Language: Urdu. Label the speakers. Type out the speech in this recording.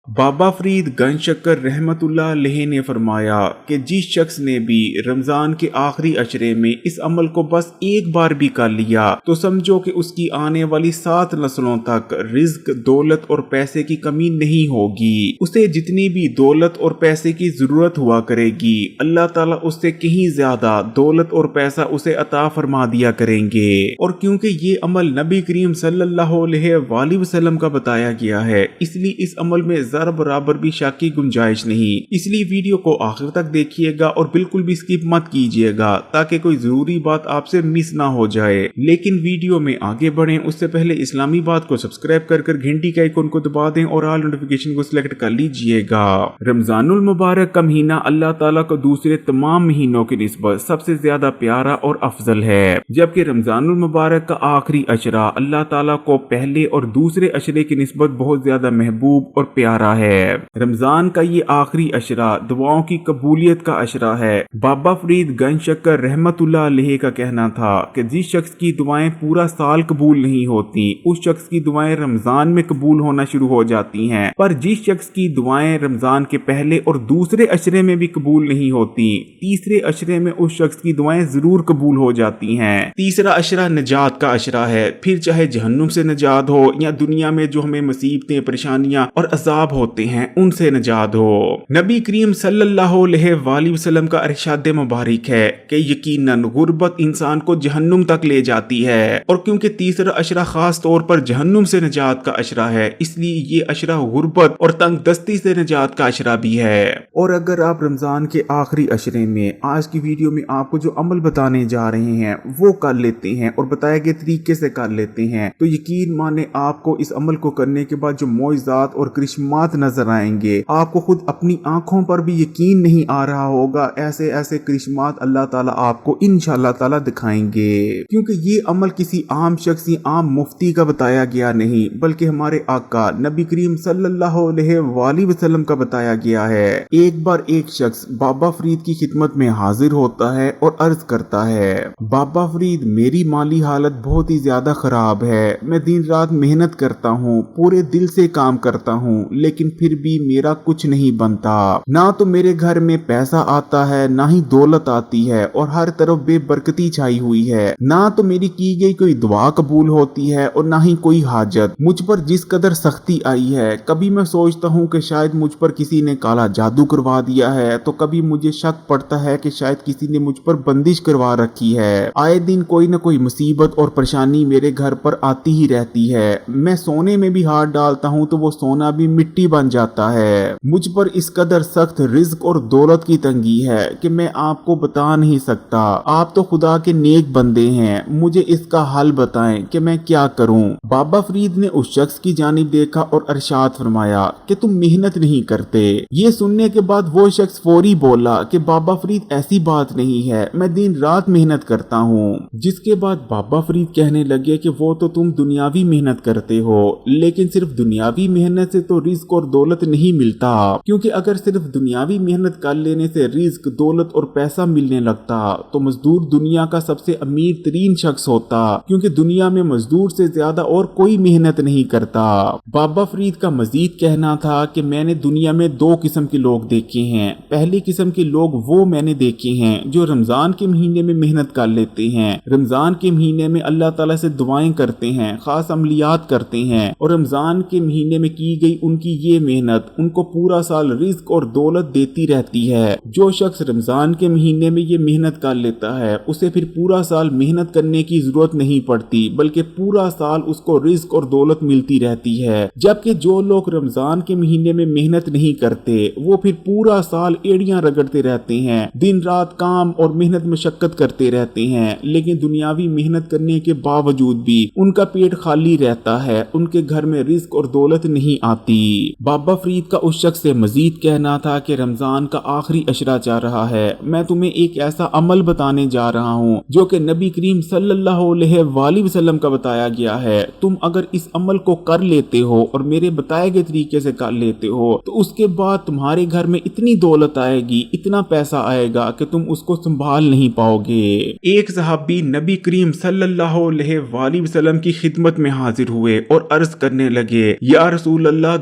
Speaker 1: بابا فرید گنج شکر رحمت اللہ علیہ نے فرمایا کہ جس شخص نے بھی رمضان کے آخری عشرے میں اس عمل کو بس ایک بار بھی کر لیا تو سمجھو کہ اس کی آنے والی 7 نسلوں تک رزق، دولت اور پیسے کی کمی نہیں ہوگی۔ اسے جتنی بھی دولت اور پیسے کی ضرورت ہوا کرے گی، اللہ تعالیٰ اس سے کہیں زیادہ دولت اور پیسہ اسے عطا فرما دیا کریں گے۔ اور کیونکہ یہ عمل نبی کریم صلی اللہ علیہ وآلہ وسلم کا بتایا گیا ہے، اس لیے اس عمل میں ذرا برابر بھی شک کی گنجائش نہیں۔ اس لیے ویڈیو کو آخر تک دیکھیے گا اور بالکل بھی اسکپ مت کیجیے گا تاکہ کوئی ضروری بات آپ سے مس نہ ہو جائے۔ لیکن ویڈیو میں آگے بڑھیں اس سے پہلے اسلامی بات کو سبسکرائب کر گھنٹی کا آئیکن کو دبا دیں اور آل نوٹیفیکیشن کو سلیکٹ کر لیجیے گا۔ رمضان المبارک کا مہینہ اللہ تعالیٰ کو دوسرے تمام مہینوں کی نسبت سب سے زیادہ پیارا اور افضل ہے، جبکہ رمضان المبارک کا آخری عشرہ اللہ تعالیٰ کو پہلے اور دوسرے عشرے کی نسبت بہت زیادہ محبوب اور پیارا ہے۔ رمضان کا یہ آخری عشرہ دعاؤں کی قبولیت کا عشرہ ہے۔ بابا فرید گنج شکر رحمت اللہ علیہ کا کہنا تھا کہ جس شخص کی دعائیں پورا سال قبول نہیں ہوتی، اس شخص کی دعائیں رمضان میں قبول ہونا شروع ہو جاتی ہیں، پر جس شخص کی دعائیں رمضان کے پہلے اور دوسرے عشرے میں بھی قبول نہیں ہوتی، تیسرے عشرے میں اس شخص کی دعائیں ضرور قبول ہو جاتی ہیں۔ تیسرا عشرہ نجات کا عشرہ ہے، پھر چاہے جہنم سے نجات ہو یا دنیا میں جو ہمیں مصیبتیں، پریشانیاں اور عذاب ہوتے ہیں ان سے نجات ہو۔ نبی کریم صلی اللہ علیہ وآلہ وسلم کا ارشاد مبارک ہے کہ یقیناً غربت انسان کو جہنم تک لے جاتی ہے، اور کیونکہ تیسرا عشرہ خاص طور پر جہنم سے نجات کا عشرہ ہے، اس لیے یہ عشرہ غربت اور تنگ دستی سے نجات کا عشرہ بھی ہے۔ اور اگر آپ رمضان کے آخری عشرے میں آج کی ویڈیو میں آپ کو جو عمل بتانے جا رہے ہیں وہ کر لیتے ہیں اور بتائے گئے طریقے سے کر لیتے ہیں تو یقین مانے آپ کو اس عمل کو کرنے کے بعد جو معجزات اور کرشمات نظر آئیں گے، آپ کو خود اپنی آنکھوں پر بھی یقین نہیں آ رہا ہوگا۔ ایسے ایسے کرشمات اللہ تعالیٰ آپ کو انشاءاللہ تعالیٰ دکھائیں گے، کیونکہ یہ عمل کسی عام شخص یا عام مفتی کا بتایا گیا نہیں، بلکہ ہمارے آقا نبی کریم صلی اللہ علیہ وآلہ وسلم کا بتایا گیا ہے۔ ایک بار ایک شخص بابا فرید کی خدمت میں حاضر ہوتا ہے اور عرض کرتا ہے، بابا فرید میری مالی حالت بہت ہی زیادہ خراب ہے، میں دن رات محنت کرتا ہوں، پورے دل سے کام کرتا ہوں، لیکن پھر بھی میرا کچھ نہیں بنتا، نہ تو میرے گھر میں پیسہ آتا ہے نہ ہی دولت آتی ہے، اور ہر طرف بے برکتی چھائی ہوئی ہے، نہ تو میری کی گئی کوئی دعا قبول ہوتی ہے اور نہ ہی کوئی حاجت۔ مجھ پر جس قدر سختی آئی ہے، کبھی میں سوچتا ہوں کہ شاید مجھ پر کسی نے کالا جادو کروا دیا ہے، تو کبھی مجھے شک پڑتا ہے کہ شاید کسی نے مجھ پر بندش کروا رکھی ہے۔ آئے دن کوئی نہ کوئی مصیبت اور پریشانی میرے گھر پر آتی ہی رہتی ہے، میں سونے میں بھی ہاتھ ڈالتا ہوں تو وہ سونا بھی مٹی بن جاتا ہے۔ مجھ پر اس قدر سخت رزق اور دولت کی تنگی ہے کہ میں آپ کو بتا نہیں سکتا، آپ تو خدا کے نیک بندے ہیں، مجھے اس کا حل بتائیں کہ میں کیا کروں۔ بابا فرید نے اس شخص کی جانب دیکھا اور ارشاد فرمایا کہ تم محنت نہیں کرتے۔ یہ سننے کے بعد وہ شخص فوری بولا کہ بابا فرید ایسی بات نہیں ہے، میں دن رات محنت کرتا ہوں۔ جس کے بعد بابا فرید کہنے لگے کہ وہ تو تم دنیاوی محنت کرتے ہو، لیکن صرف دنیاوی محنت سے تو رزق اور دولت نہیں ملتا، کیونکہ اگر صرف دنیاوی محنت کر لینے سے رزق، دولت اور پیسہ ملنے لگتا تو مزدور دنیا کا سب سے امیر ترین شخص ہوتا، کیونکہ دنیا میں مزدور سے زیادہ اور کوئی محنت نہیں کرتا۔ بابا فرید کا مزید کہنا تھا کہ میں نے دنیا میں 2 قسم کے لوگ دیکھے ہیں۔ پہلی قسم کے لوگ وہ میں نے دیکھے ہیں جو رمضان کے مہینے میں محنت کر لیتے ہیں، رمضان کے مہینے میں اللہ تعالیٰ سے دعائیں کرتے ہیں، خاص عملیات کرتے ہیں، اور رمضان کے مہینے میں کی گئی ان کی یہ محنت ان کو پورا سال رزق اور دولت دیتی رہتی ہے۔ جو شخص رمضان کے مہینے میں یہ محنت کر لیتا ہے اسے پھر پورا سال محنت کرنے کی ضرورت نہیں پڑتی، بلکہ پورا سال اس کو رزق اور دولت ملتی رہتی ہے، جبکہ جو لوگ رمضان کے مہینے میں محنت نہیں کرتے وہ پھر پورا سال ایڑیاں رگڑتے رہتے ہیں، دن رات کام اور محنت مشقت کرتے رہتے ہیں، لیکن دنیاوی محنت کرنے کے باوجود بھی ان کا پیٹ خالی رہتا ہے، ان کے گھر میں رزق اور دولت نہیں آتی۔ بابا فرید کا اس شخص سے مزید کہنا تھا کہ رمضان کا آخری عشرہ چل رہا ہے، میں تمہیں ایک ایسا عمل بتانے جا رہا ہوں جو کہ نبی کریم صلی اللہ علیہ وآلہ وسلم کا بتایا گیا ہے، تم اگر اس عمل کو کر لیتے ہو اور میرے بتائے گئے طریقے سے کر لیتے ہو تو اس کے بعد تمہارے گھر میں اتنی دولت آئے گی، اتنا پیسہ آئے گا کہ تم اس کو سنبھال نہیں پاؤ گے۔ ایک صحابی نبی کریم صلی اللہ علیہ وآلہ وسلم کی خدمت میں حاضر ہوئے اور عرض کرنے لگے، یا رسول اللہ،